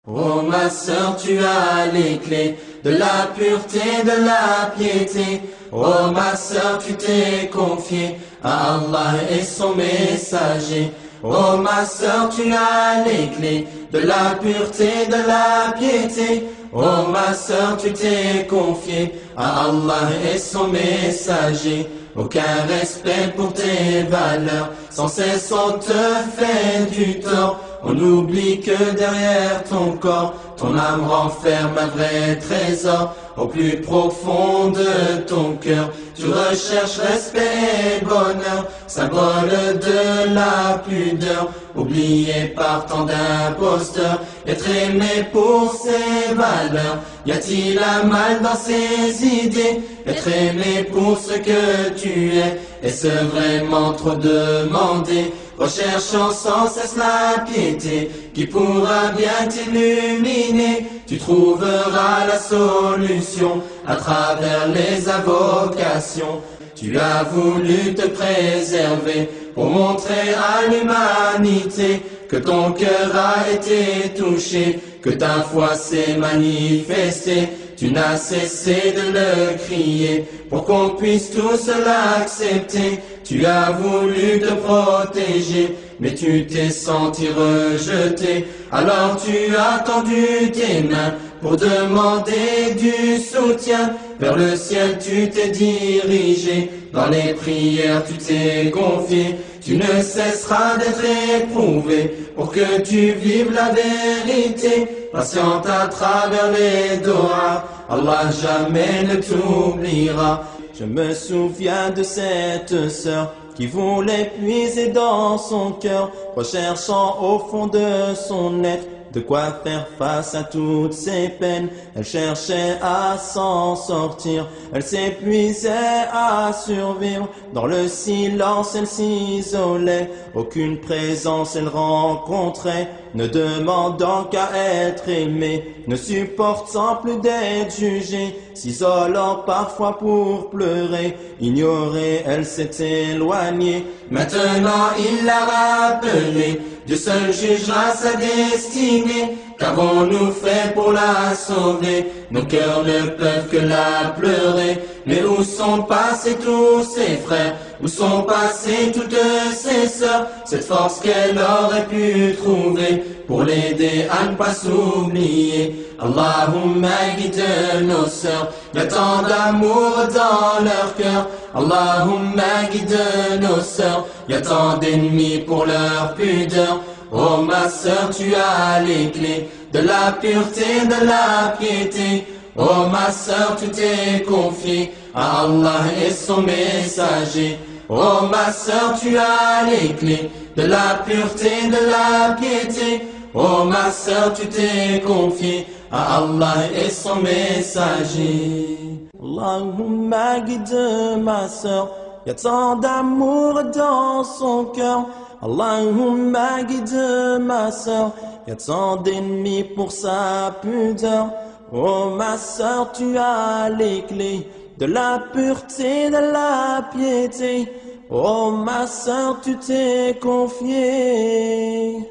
Oh ma sœur, tu as les clés de la pureté, de la piété. Oh ma sœur, tu t'es confiée à Allah et son messager. Oh ma sœur, tu as les clés de la pureté, de la piété. Oh ma sœur, tu t'es confiée à Allah et son messager. Aucun respect pour tes valeurs, sans cesse on te fait du tort. On oublie que derrière ton corps, ton âme renferme un vrai trésor. Au plus profond de ton cœur, tu recherches respect et bonheur, symbole de la pudeur, oublié par tant d'imposteurs. Être aimé pour ses valeurs, y a-t-il un mal dans ses idées? Être aimé pour ce que tu es, est-ce vraiment trop demandé? Recherchant sans cesse la piété qui pourra bien t'illuminer. Tu trouveras la solution à travers les invocations. Tu as voulu te préserver pour montrer à l'humanité que ton cœur a été touché, que ta foi s'est manifestée. Tu n'as cessé de le crier pour qu'on puisse tous l'accepter. Tu as voulu te protéger, mais tu t'es senti rejeté. Alors tu as tendu tes mains pour demander du soutien. Vers le ciel tu t'es dirigé, dans les prières tu t'es confié. Tu ne cesseras d'être éprouvé pour que tu vives la vérité. Patiente à travers les doigts, Allah jamais ne t'oubliera. Je me souviens de cette sœur qui voulait puiser dans son cœur, recherchant au fond de son être de quoi faire face à toutes ses peines. Elle cherchait à s'en sortir, elle s'épuisait à survivre. Dans le silence elle s'isolait, aucune présence elle rencontrait, ne demandant qu'à être aimée, ne supportant plus d'être jugée, s'isolant parfois pour pleurer. Ignorée, elle s'est éloignée. Maintenant il l'a rappelée, Dieu seul jugera sa destinée. Qu'avons-nous fait pour la sauver? Nos cœurs ne peuvent que la pleurer. Mais où sont passés tous ses frères? Où sont passées toutes ses sœurs? Cette force qu'elle aurait pu trouver pour l'aider à ne pas s'oublier. Allahumma guide nos sœurs, y a tant d'amour dans leur cœur. Allahumma guide nos sœurs, y a tant d'ennemis pour leur pudeur. Oh ma sœur, tu as les clés de la pureté, de la piété. Oh ma sœur, tu t'es confiée à Allah et son messager. Oh ma sœur, tu as les clés de la pureté, de la piété. Oh ma sœur, tu t'es confiée à Allah et son messager. Allahumma guide ma sœur, y a tant d'amour dans son cœur. Allahumma guide ma sœur, y a tant d'ennemis pour sa pudeur. Oh ma sœur, tu as les clés de la pureté, de la piété. Oh ma sœur, tu t'es confiée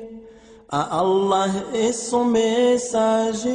à Allah et son messager.